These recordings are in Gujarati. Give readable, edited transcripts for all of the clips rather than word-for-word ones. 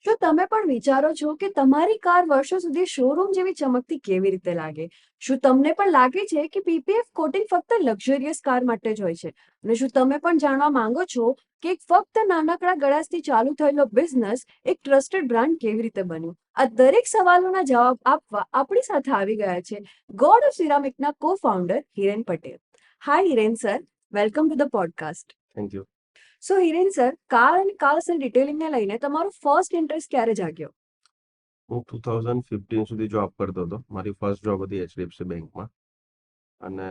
શું તમે પણ વિચારો છો કે તમારી કાર વર્ષો સુધી શોરૂમ જેવી ચમકતી કેવી રીતે લાગે? શું તમને પણ લાગે છે કે પીપીએફ કોટિંગ ફક્ત લક્ઝરિયસ કાર માટે જ હોય છે? અને શું તમે પણ જાણવા માંગો છો કે ફક્ત નાનકડા ગળાશથી ચાલુ થયેલો બિઝનેસ એક ટ્રસ્ટેડ બ્રાન્ડ કેવી રીતે બન્યું? આ દરેક સવાલોના જવાબ આપવા આપણી સાથે આવી ગયા છે ગોડ ઓફ સિરામિકના co-founder Hiren Patel. Hi Hiren sir, welcome to the podcast. Thank you. So Hiren sir, car અને કાર્સ અને ડિટેલિંગને લઈને તમારો ફર્સ્ટ ઇન્ટરેસ્ટ ક્યારે જાગ્યો? હું 2015 સુધી જોબ કરતો હતો. મારી ફર્સ્ટ જોબ હતી એચડીએફસી બેંકમાં. અને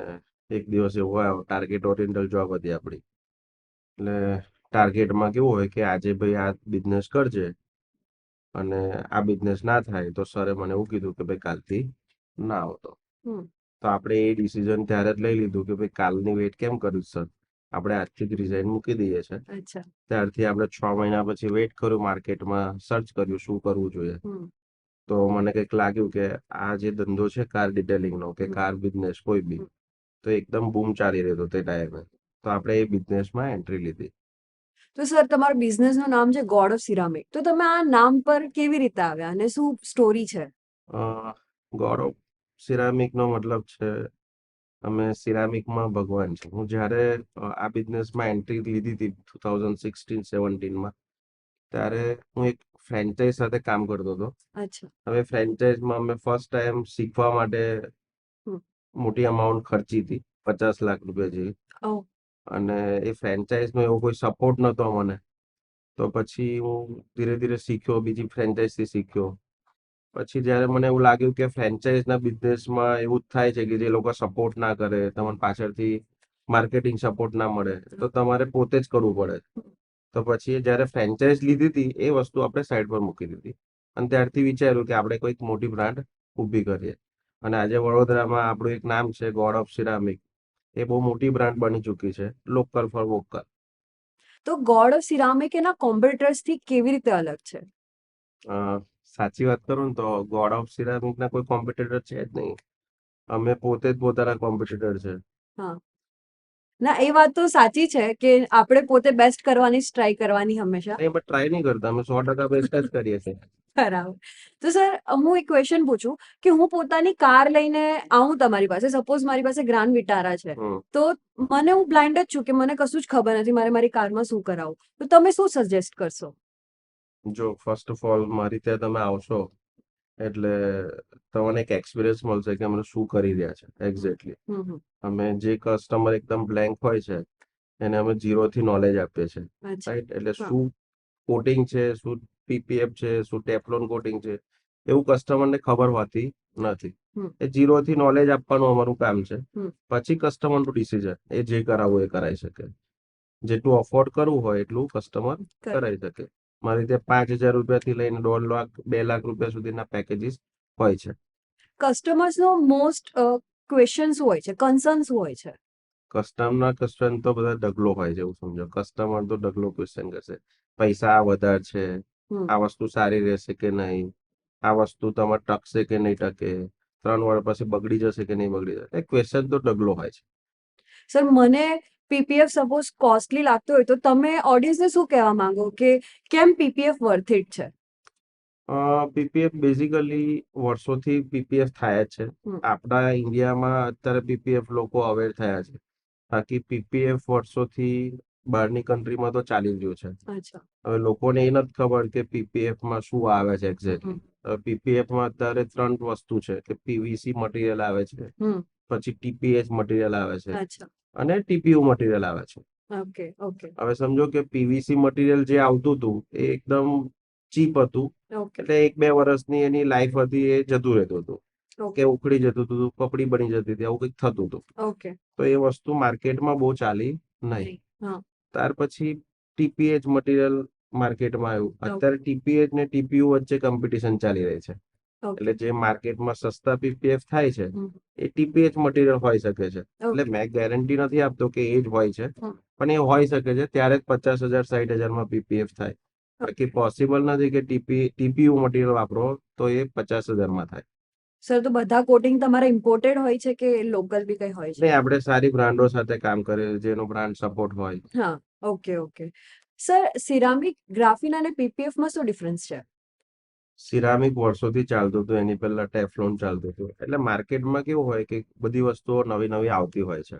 એક દિવસ એવો આવ્યો, ટાર્ગેટ ઓરિએન્ટલ જોબ હતી આપણી. એટલે ટાર્ગેટમાં કેવું હોય કે આજે ભાઈ આ બિઝનેસ કરજે, અને આ બિઝનેસ ના થાય તો સરે મને એવું કીધું કે ભાઈ કાલથી ના આવતો. હમ. તો આપણે એ ડિસિઝન ત્યારે જ લઈ લીધું કે ભાઈ કાલની વેઇટ કેમ કર્યું સર, આપણે આજથી જ રિઝાઇન મૂકી દઈએ છે. અચ્છા. ત્યારથી આપણે 6 મહિના પછી વેઇટ કર્યું, માર્કેટમાં સર્ચ કર્યું શું કરવું જોઈએ. હમ. તો મને કંઈક લાગ્યું કે આ જે ધંધો છે કાર ડિટેલિંગનો કે હમ. કાર બિઝનેસ કોઈ બી, હમ. તો એકદમ બૂમ ચાલી રહ્યો હતો તે ટાઈમે. તો આપણે એ બિઝનેસમાં એન્ટ્રી લીધી. તો સર, તમારું બિઝનેસનું નામ છે ગોડ ઓફ સિરામિક. તો તમે આ નામ પર કેવી રીતે આવ્યા અને શું સ્ટોરી છે? ગોડ ઓફ સિરામિકનો મતલબ છે અમે સિરામિકમાં ભગવાન છે. હું જ્યારે આ બિઝનેસમાં એન્ટ્રી લીધી હતી 2016-17માં, ત્યારે હું એક ફ્રેન્ચાઇઝ સાથે કામ કરતો હતો. અચ્છા. હવે ફ્રેન્ચાઇઝમાં અમે ફર્સ્ટ ટાઈમ શીખવા માટે હમ. મોટી અમાઉન્ટ ખર્ચી હતી, 50 લાખ રૂપિયા જેવી. ઓ. અને એ ફ્રેન્ચાઇઝનો એવો કોઈ સપોર્ટ નતો મને. તો પછી હું ધીરે ધીરે શીખ્યો, બીજી ફ્રેન્ચાઇઝથી શીખ્યો. પછી જ્યારે મને એવું લાગ્યું કે ફ્રેન્ચાઇઝના બિઝનેસમાં એવું જ થાય છે કે જે લોકો સપોર્ટ ના કરે, તમને પાછળથી માર્કેટિંગ સપોર્ટ ના મળે, તો તમારે પોતે જ કરવું પડે. તો પછી જ્યારે ફ્રેન્ચાઇઝ લીધી હતી એ વસ્તુ આપણે સાઈડ પર મૂકી દીધી, અને ત્યારથી વિચાર્યું કે આપણે કોઈક મોટી બ્રાન્ડ ઊભી કરીએ. અને આજે વડોદરામાં આપણું એક નામ છે ગોડ ઓફ સિરામિક. એ બહુ મોટી બ્રાન્ડ બની ચૂકી છે, લોકલ ફોર વોકલ. તો ગોડ ઓફ સિરામિક એના કોમ્પિટિટર્સથી કેવી રીતે અલગ છે? સાચી વાત કરું ને તો ગોડ ઓફ સિરામિકના કોઈ કોમ્પિટિટર છે જ નહીં. અમે પોતે જ પોતાના કોમ્પિટિટર છે. હા. ના, એ વાત તો સાચી છે કે આપણે પોતે બેસ્ટ કરવાની જ ટ્રાય કરવાની હંમેશા. અમે ટ્રાય નહીં કરતા, અમે 100% બેસ્ટ જ કરીએ છીએ. બરાબર. તો સર, હું એક ક્વેશ્ચન પૂછું કે હું પોતાની કાર લઈને આવું તમારી પાસે, સપોઝ મારી પાસે ગ્રાન્ડ વિટારા છે, હમ. તો મને હું બ્લાઇન્ડ જ છું કે મને કશું જ ખબર નથી મારે મારી કારમાં શું કરાવવું, તો તમે શું સજેસ્ટ કરશો? જો ફર્સ્ટ ઓફ ઓલ મારી ત્યાં તમે આવશો એટલે તમને એક એક્સપિરિયન્સ મળશે કે અમે શું કરી રહ્યા છે એક્ઝેક્ટલી. હમ. હમ. અમે જે કસ્ટમર એકદમ બ્લેન્ક હોય છે એને અમે ઝીરોથી નોલેજ આપીએ છીએ. અચ્છા. રાઈટ, એટલે હા. શું કોટિંગ છે, શું પીપીએફ છે, શું ટેફલોન કોટિંગ છે, એવું કસ્ટમરને ખબર હોતી નથી. હમ. એ ઝીરોથી નોલેજ આપવાનું અમારું કામ છે. હમ. પછી કસ્ટમરનું ડિસિઝન, એ જે કરાવવું એ કરાવી શકે. જેટલું અફોર્ડ કરવું હોય એટલું કસ્ટમર કર. કરાવી શકે. મારી ત્યાં 5,000 રૂપિયાથી લઈને 1.5 લાખ 2 લાખ રૂપિયા સુધીના પેકેજીસ હોય છે. કસ્ટમર્સનો મોસ્ટ ક્વેશ્ચન શું હોય છે, કન્સર્ન શું હોય છે? કસ્ટમરના ક્વેશ્ચન તો બધા ઢગલો હોય છે, એવું સમજો. કસ્ટમર તો ઢગલો ક્વેશ્ચન કરશે. પૈસા આ વધારે છે, હમ. આ વસ્તુ સારી રહેશે કે નહીં, આ વસ્તુ તમારે ટકશે કે નહીં ટકે, 3 વર્ષ પછી બગડી જશે કે નહીં બગડી જશે. એ ક્વેશ્ચન તો ઢગલો હોય છે. સર, મને પીપીએફ સપોઝ કોસ્ટલી લાગતો હોય તો તમે ઓડિયન્સને શું કહેવા માંગો કે કેમ પીપીએફ વર્થ ઇટ છે? પીપીએફ બેઝિકલી વર્ષોથી પીપીએફ થાય જ છે. હમ. આપણા ઇન્ડિયામાં અત્યારે પીપીએફ લોકો અવેર થયા છે. બાકી પીપીએફ વર્ષોથી બહારની કન્ટ્રીમાં તો ચાલી રહ્યું છે. અચ્છા. હવે લોકોને એ નથી ખબર કે પીપીએફમાં શું આવે છે એક્ઝેક્ટલી. પીપીએફમાં અત્યારે 3 વસ્તુ છે કે પીવીસી મટીરિયલ આવે છે, હમ. પછી ટીપીએચ મટીરિયલ આવે છે, અચ્છા. અને ટીપીયુ મટીરિયલ આવે છે. ઓકે. ઓકે. હવે સમજો કે પીવીસી મટીરિયલ જે આવતું હતું એ એકદમ ચીપ હતું. ઓકે. એટલે 1-2 વર્ષની એની લાઈફ હતી, એ જતું રહેતું હતું, ઓકે. કે ઉખડી જતું હતું, કપડી બની જતી હતી, આવું કંઈક થતું હતું. ઓકે. તો એ વસ્તુ માર્કેટમાં બહુ ચાલી નહીં. નહીં. હા. ત્યાર પછી ટીપીએચ મટીરિયલ માર્કેટમાં આવ્યું. ઓકે. અત્યારે ટીપીએચ ને ટીપીયુ વચ્ચે કોમ્પિટિશન ચાલી રહી છે. ઓકે. એટલે જે માર્કેટમાં સસ્તા પીપીએફ થાય છે હમ. એ ટીપીએચ મટીરિયલ હોઈ શકે છે. એટલે ઓકે. મેં ગેરંટી નથી આપતો કે એ જ હોય છે, હમ. પણ એ હોઈ શકે છે. ત્યારે જ 50,000 60,000માં પીપીએફ થાય. બાકી પોસિબલ નથી કે ટીપીયુ મટીરિયલ વાપરો તો એ 50,000માં થાય. સર, તો બધા કોટિંગ તમારા ઇમ્પોર્ટેડ હોય છે કે લોકલ બી કઈ હોય છે? નહીં, આપણે સારી બ્રાન્ડો સાથે કામ કરીએ જેનો બ્રાન્ડ સપોર્ટ હોય. હા. ઓકે. ઓકે. સર, સિરામિક, ગ્રાફિન અને પીપીએફમાં શું ડિફરન્સ છે? સિરામિક વર્ષોથી ચાલતું હતું, એની પહેલા ટેફલોન ચાલતું હતું. એટલે માર્કેટમાં કેવું હોય કે બધી વસ્તુઓ નવી નવી આવતી હોય છે.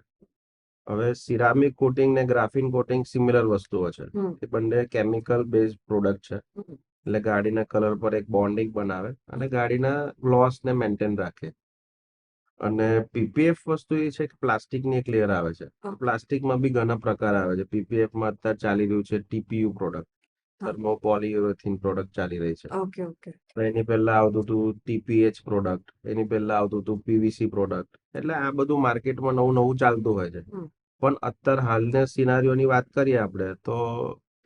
હવે સિરામિક કોટિંગ ને ગ્રાફિન કોટિંગ સિમિલર વસ્તુઓ છે. હમ એ બંને કેમિકલ બેઝ પ્રોડક્ટ છે. હમ. એટલે ગાડીના કલર પર એક બોન્ડિંગ બનાવે અને ગાડીના ગ્લોસ ને મેન્ટેન રાખે. અને પીપીએફ વસ્તુ એ છે કે પ્લાસ્ટિકની એક લેયર આવે છે. હા પ્લાસ્ટિકમાં બી ઘણા પ્રકાર આવે છે. પીપીએફમાં અત્યારે ચાલી રહ્યું છે ટીપીયુ પ્રોડક્ટ, હા. થર્મોપોલીયુરેથીન પ્રોડક્ટ ચાલી રહી છે. Okay okay. તો એની પહેલા આવતું હતું ટીપીએચ પ્રોડક્ટ, એની પહેલા આવતું હતું પીવીસી પ્રોડક્ટ. એટલે આ બધું માર્કેટમાં નવું નવું ચાલતું હોય છે. હમ. પણ અત્યારે હાલના સિનારીઓની વાત કરીએ આપણે તો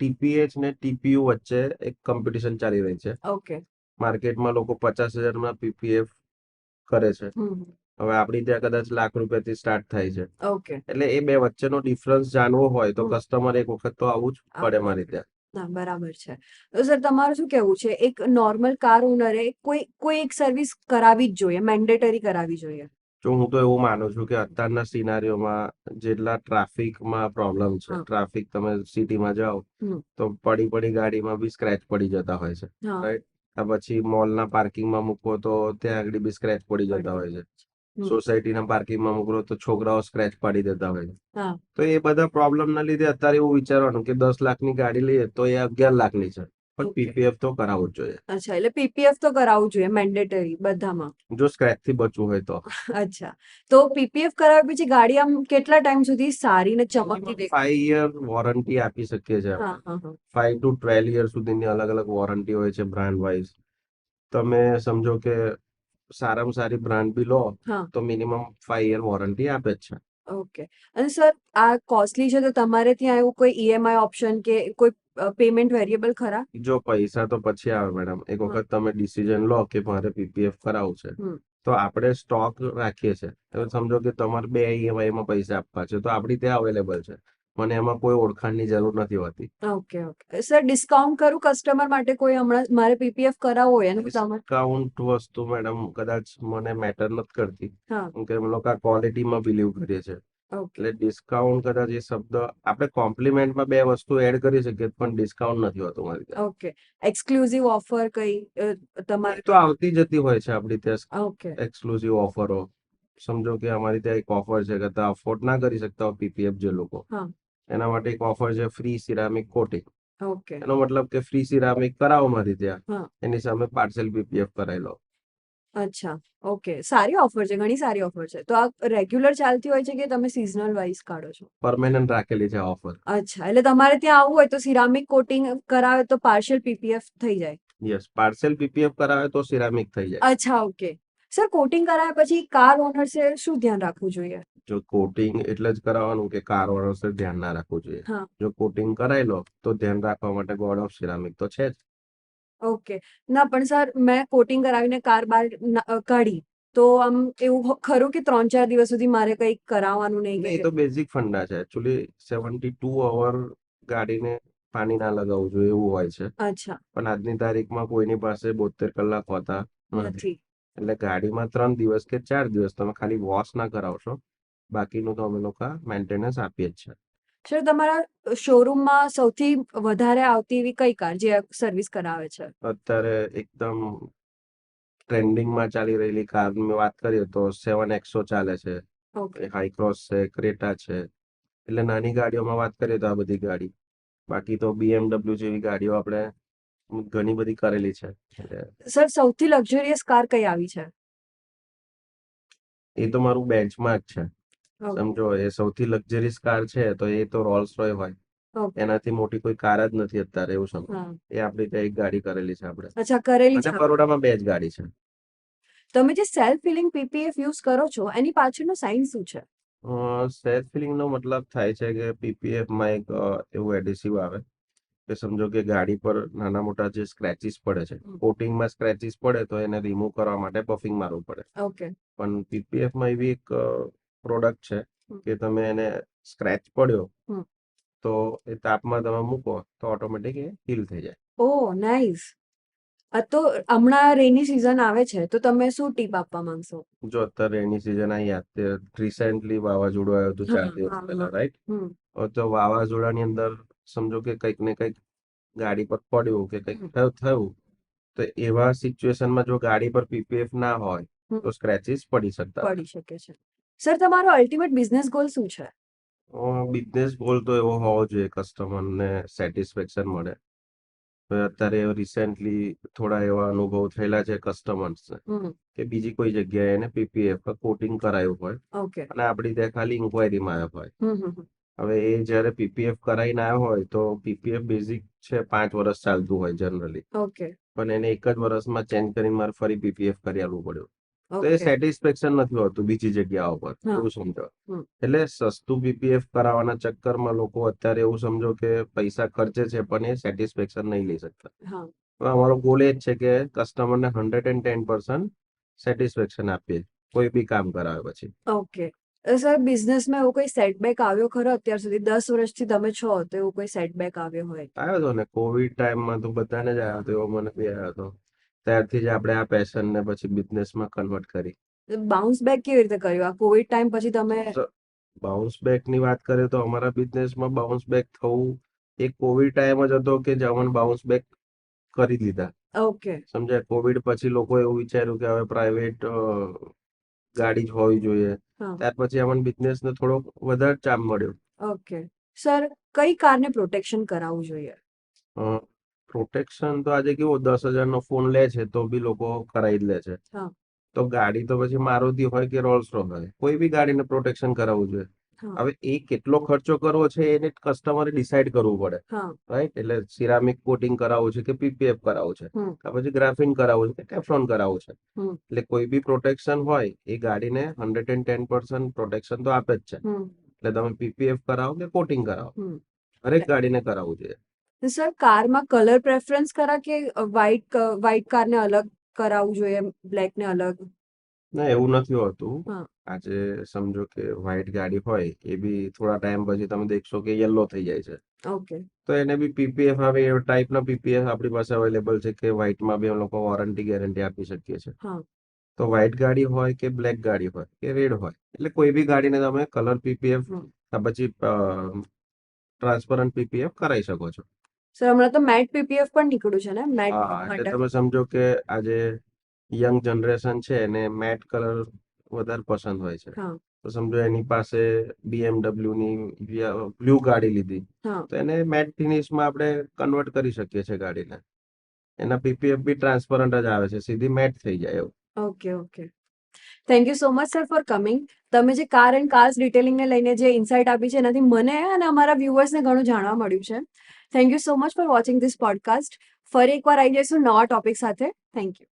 ટીપીએચ ને ટીપીયુ વચ્ચે એક કોમ્પિટિશન ચાલી રહી છે. ઓકે. માર્કેટમાં લોકો 50,000 પીપીએફ કરે છે. હમ. હવે આપણી ત્યાં કદાચ લાખ રૂપિયાથી સ્ટાર્ટ થાય છે. ઓકે. એટલે એ બે વચ્ચેનો ડિફરન્સ જાણવો હોય તો હમ. કસ્ટમર એક વખત તો આવવું જ પડે મારી ત્યાં. ના બરાબર છે. તો સર તમારું શું કેવું છે, એક નોર્મલ કાર ઓનરે કોઈ એક સર્વિસ કરાવી જ જોઈએ, મેન્ડેટરી કરાવી જોઈએ? જો હું તો એવું માનું છું કે અત્યારના સિનારીઓમાં જેટલા ટ્રાફિકમાં પ્રોબ્લેમ છે, હા. ટ્રાફિક તમે સિટીમાં જાઓ હમ. તો પડી ગાડીમાં બી સ્ક્રેચ પડી જતા હોય છે, હા. રાઈટ? આ પછી મોલના પાર્કિંગમાં મૂકો તો ત્યાં આગળ બી સ્ક્રેચ પડી પડી જતા હોય જાય. છે. હમ. સોસાયટીના પાર્કિંગમાં મૂકો તો છોકરાઓ સ્ક્રેચ પાડી દેતા હોય છે. હા. તો એ બધા પ્રોબ્લેમના લીધે અત્યારે એવું વિચારવાનું કે 10 લાખની ગાડી લઈએ તો એ 11 લાખની છે, પણ ઓકે. પીપીએફ તો કરાવવું જ જોઈએ અચ્છા, એટલે પીપીએફ તો કરાવવું જોઈએ મેન્ડેટરી બધામાં. જો સ્ક્રેચ થી બચવું હોય તો. અચ્છા, તો પીપીએફ કરાવ્યા પછી ગાડી આમ કેટલા ટાઈમ સુધી સારી ને ચમકતી દેખાય? 5 યર વોરંટી આપી શકીએ છીએ હા આપણે. હા હા. 5 to 12 યર સુધીની અલગ અલગ વોરંટી હોય છે બ્રાન્ડ વાઇઝ. તમે સમજો કે સારામાં સારી બ્રાન્ડ બી લો હા. તો મિનિમમ 5 યર વોરંટી આપે જ છે. ઓકે. અને સર આ કોસ્ટલી છે તો તમારે ત્યાં એવું કોઈ ઈએમઆઈ ઓપ્શન કે કોઈ પેમેન્ટ વેરિયેબલ ખરા? જો પૈસા તો પછી આવે મેડમ. એક હા. વખત તમે ડિસિઝન લો કે મારે પીપીએફ કરાવવું છે હમ. તો આપણે સ્ટોક રાખીએ છીએ. હવે સમજો કે તમારે 2 EMI માં પૈસા આપવા છે તો આપણી ત્યાં અવેલેબલ છે. મને એમાં કોઈ ઓળખાણની જરૂર નથી હોતી. Okay okay. સર ડિસ્કાઉન્ટ કરું કસ્ટમર માટે, કોઈ હમણાં મારે પીપીએફ કરાવવું હોય અને તમે? ડિસ્કાઉન્ટ વસ્તુ મેડમ કદાચ મને મેટર નથી કરતી, હા. કેમ કે અમે લોકો આ ક્વોલિટીમાં બિલીવ કરીએ છીએ. ઓકે એટલે ડિસ્કાઉન્ટ કદાચ એ શબ્દ આપણે કોમ્પ્લિમેન્ટમાં બે વસ્તુ એડ કરી શકીએ પણ ડિસ્કાઉન્ટ નથી હોતું મારી ત્યાં. ઓકે. એક્સક્લુઝિવ ઓફર કઈ એ તમારે તો આવતી જતી હોય છે આપણી ત્યાં ઓકે. એક્સક્લુઝિવ ઓફરો. સમજો કે અમારી ત્યાં એક ઓફર છે કે તમે અફોર્ડ ના કરી શકતા હો પીપીએફ જે લોકો, હા. એના માટે એક ઓફર છે ફ્રી સિરામિક કોટિંગ. ઓકે. એનો મતલબ કે ફ્રી સિરામિક કરાવો મારી ત્યાં, હા. એની સામે પાર્સલ પીપીએફ કરાવી લો. અચ્છા. ઓકે, સારી ઓફર છે, ઘણી સારી ઓફર છે. તો આ રેગ્યુલર ચાલતી હોય છે કે તમે સિઝનલ વાઇઝ કાઢો છો? પરમેનન્ટ રાખેલી છે ઓફર. અચ્છા, એટલે તમારે ત્યાં આવવું હોય તો સિરામિક કોટિંગ કરાવે તો પાર્શિયલ પીપીએફ થઈ જાય? યસ, પાર્સલ પીપીએફ કરાવે તો સિરામિક થઈ જાય. અચ્છા, ઓકે. સર કોટિંગ કરાવ્યા પછી કાર ઓનર્સે શું ધ્યાન રાખવું જોઈએ? જો કોટિંગ એટલે જ કરાવવાનું કે કાર ઓનર્સે ધ્યાન ના રાખવું જોઈએ. હા. જો કોટિંગ કરાવી લો તો ધ્યાન રાખવા માટે ગોડ ઓફ સિરામિક તો છે જ. ઓકે. ના પણ સર મેં કોટિંગ કરાવીને કાર બહાર કાઢી તો આમ એવું ખરું કે 3-4 દિવસ સુધી મારે કંઈ કરાવવાનું નહીં એટલે એ કે? તો બેઝિક ફંડા છે. એકચ્યુઅલી 72 અવર ગાડીને પાણી ના લગાવવું જોઈએ એવું હોય છે. અચ્છા. પણ આજની તારીખમાં કોઈની પાસે 72 કલાક હોતા નથી. નથી. એટલે ગાડીમાં 3 દિવસ કે 4 દિવસ તમે ખાલી વોશ ના કરાવશો, બાકીનું તો અમે લોકો મેન્ટેનન્સ આપીએ જ છે. સર તમારા શોરૂમમાં સૌથી વધારે આવતી એવી કઈ કાર જે સર્વિસ કરાવે છે? અત્યારે એકદમ ટ્રેન્ડિંગમાં ચાલી રહેલી કારની વાત કરીએ તો 7XO ચાલે છે, ઓકે. હાઈક્રોસ છે, ક્રેટા છે. એટલે નાની ગાડીઓમાં વાત કરીએ તો આ બધી ગાડી. બાકી તો BMW જેવી ગાડીઓ આપણે ઘણી બધી કરેલી છે. એટલે સર સૌથી લક્ઝરિયસ કાર કઈ આવી છે? એ તો મારું બેન્ચમાર્ક છે. ઓકે. સમજો એ સૌથી લક્ઝરીસ કાર છે તો એ તો રોલ્સ રોય હોય. ઓકે. એનાથી મોટી કોઈ કાર જ નથી અત્યારે, એવું સમજો. હા. એ આપણી ત્યાં એક ગાડી કરેલી છે આપણે. અચ્છા, કરેલી અને છે. બરોડામાં 2 જ ગાડી છે. તમે જે સેલ્ફ ફિલિંગ પીપીએફ યુઝ કરો છો એની પાછળનો સાયન્સ શું છે? સેલ્ફ ફિલિંગ નો મતલબ થાય છે કે પીપીએફમાં એક એવું એડિસિવ આવે કે સમજો કે ગાડી પર નાના મોટા જે સ્ક્રેચીસ પડે છે, કોટિંગમાં સ્ક્રેચીસ પડે તો એને રિમૂવ કરવા માટે બફિંગ મારવું પડે. ઓકે. પણ પીપીએફમાં એવી એક પ્રોડક્ટ છે કે તમે એને સ્ક્રેચ પડ્યો તો એ તાપમાં તમે મૂકો તો ઓટોમેટિક એ હીલ થઈ જાય. ઓહ નાઇસ. તો હમણાં રેની સિઝન આવે છે તો તમે શું ટીપ આપવા માંગશો? જો અત્યારે એની સિઝન આવી, અત્યારે રિસેન્ટલી વાવાઝોડું આવ્યું હતું હા 4 દિવસ હા પહેલા, હા. રાઈટ? હમ. તો વાવાઝોડાની અંદર સમજો કે કંઈક ને કંઈક ગાડી પર પડ્યું કે કંઈક થયું, તો એવા સિચ્યુએશનમાં જો ગાડી પર પીપીએફ ના હોય હમ. તો સ્ક્રેચીસ પડી શકતા પડી શકે છે. સર, તમારો અલ્ટિમેટ બિઝનેસ ગોલ શું છે? બિઝનેસ ગોલ તો એવો હોવો જોઈએ કસ્ટમરને સેટિસ્ફેક્શન મળે. તો અત્યારે રિસેન્ટલી થોડા એવા અનુભવ થયેલા છે કસ્ટમર્સને હમ. કે બીજી કોઈ જગ્યાએ એને પીપીએફ કોટિંગ કરાયું હોય ઓકે. અને આપણી ત્યાં ખાલી ઇન્ક્વાયરીમાં આવ્યો હોય. હમ હમ હમ. હવે એ જ્યારે પીપીએફ કરાવીને આવ્યો હોય તો પીપીએફ બેઝિક છે 5 વર્ષ ચાલતું હોય જનરલી, ઓકે. પણ એને એક જ વર્ષમાં ચેન્જ કરીને મારે ફરી પીપીએફ કરી આવવું પડ્યું. તો એ ઓકે. સેટિસ્ફેક્શન નથી હોતું બીજી જગ્યાઓ પર, હા. એવું સમજો. હમ. એટલે સસ્તું પીપીએફ કરાવવાના ચક્કરમાં લોકો અત્યારે એવું સમજો કે પૈસા ખર્ચે છે પણ એ સેટિસ્ફેક્શન નહીં લઈ શકતા. હા. હવે અમારો ગોલ એ જ છે કે કસ્ટમરને 110% સેટિસ્ફેક્શન આપીએ કોઈ બી કામ કરાવે પછી. ઓકે. સર, બિઝનેસમાં એવો કોઈ સેટબેક આવ્યો ખરો અત્યાર સુધી? 10 વર્ષથી તમે છો તો એવું કોઈ સેટબેક આવ્યો હોય? આવ્યો હતો ને કોવિડ ટાઈમમાં તો બધાને જ આવ્યો હતો, એવો મને બી આવ્યો હતો. ત્યારથી જ આપણે આ પેશનને પછી બિઝનેસમાં કન્વર્ટ કરી. બાઉન્સ બેક કેવી રીતે કર્યું આ કોવિડ ટાઈમ પછી તમે? બાઉન્સ બેક ની વાત કરીએ તો અમારા બિઝનેસમાં બાઉન્સ બેક થવું એ કોવિડ ટાઈમ જ હતો કે જે અમને બાઉન્સ બેક કરી દીધા. ઓકે. સમજ્યા? કોવિડ પછી લોકો એવું વિચાર્યું કે હવે પ્રાઇવેટ ગાડી જ હોવી જોઈએ. હા. ત્યાર પછી અમને બિઝનેસ ને થોડો વધારે ચામ મળ્યો. ઓકે. સર, કઈ કારને પ્રોટેક્શન કરાવવું જોઈએ? પ્રોટેક્શન તો આજે કેવો 10,000 નો ફોન લે છે તો બી લોકો કરાવી જ લે છે. હા. તો ગાડી તો પછી મારુતિ હોય કે રોલ્સ રોયસ હોય, કોઈ બી ગાડીને પ્રોટેક્શન કરાવવું જોઈએ. હા. હવે એ કેટલો ખર્ચો કરવો છે એને કસ્ટમરે ડિસાઈડ કરવું પડે, હા. રાઈટ? એટલે સિરામિક કોટિંગ કરાવવું છે કે પીપીએફ કરાવવું છે, હમ. કે પછી ગ્રાફિન કરાવવું છે કે ટેફલોન કરાવવું છે. હમ. એટલે કોઈ બી પ્રોટેક્શન હોય એ ગાડીને 110% પ્રોટેક્શન તો આપે જ છે. હમ. એટલે તમે પીપીએફ કરાવો કે કોટિંગ કરાવો, હમ. હરેક ગાડીને કરાવવું જોઈએ. તો સર, કારમાં કલર પ્રેફરન્સ કરા કે વ્હાઈટ કારને અલગ કરાવવું જોઈએ, બ્લેક ને અલગ? ના, એવું નથી હોતું. હા. આજે સમજો કે વ્હાઈટ ગાડી હોય એ બી થોડા ટાઈમ પછી તમે દેખશો કે યલો થઈ જાય છે. ઓકે. તો એને બી પીપીએફ આવે એ ટાઈપના પીપીએફ આપણી પાસે અવેલેબલ છે કે વ્હાઈટમાં બી અમે લોકો વોરંટી ગેરંટી આપી શકીએ છીએ. હા. તો વ્હાઈટ ગાડી હોય કે બ્લેક ગાડી હોય કે રેડ હોય, એટલે કોઈ બી ગાડીને તમે કલર પીપીએફ હમ. પછી ટ્રાન્સપરન્ટ પીપીએફ કરાવી શકો છો. સર, હમણાં તો મેટ પીપીએફ પણ નીકળ્યું છે ને, મેટ હા, એટલે માટે? તમે સમજો કે આજે યંગ જનરેશન છે એને મેટ કલર વધારે પસંદ હોય છે. હા. તો સમજો એની પાસે BMW ની બ્લુ ગાડી લીધી હા. તો એને મેટ ફિનિશમાં આપણે કન્વર્ટ કરી શકીએ છીએ ગાડીને. એના પીપીએફ બી ટ્રાન્સપરન્ટ જ આવે છે, સીધી મેટ થઈ જાય એવું. Okay. Okay. Thank you so much sir for coming. તમે જે કાર એન્ડ કાર્સ ડિટેલિંગને લઈને જે ઇન્સાઇટ આપી છે એનાથી મને અને અમારા વ્યુઅર્સને ઘણું જાણવા મળ્યું છે. Thank you so much for watching this podcast. ફરી એકવાર આવી જઈશું નવા ટોપિક સાથે. Thank you.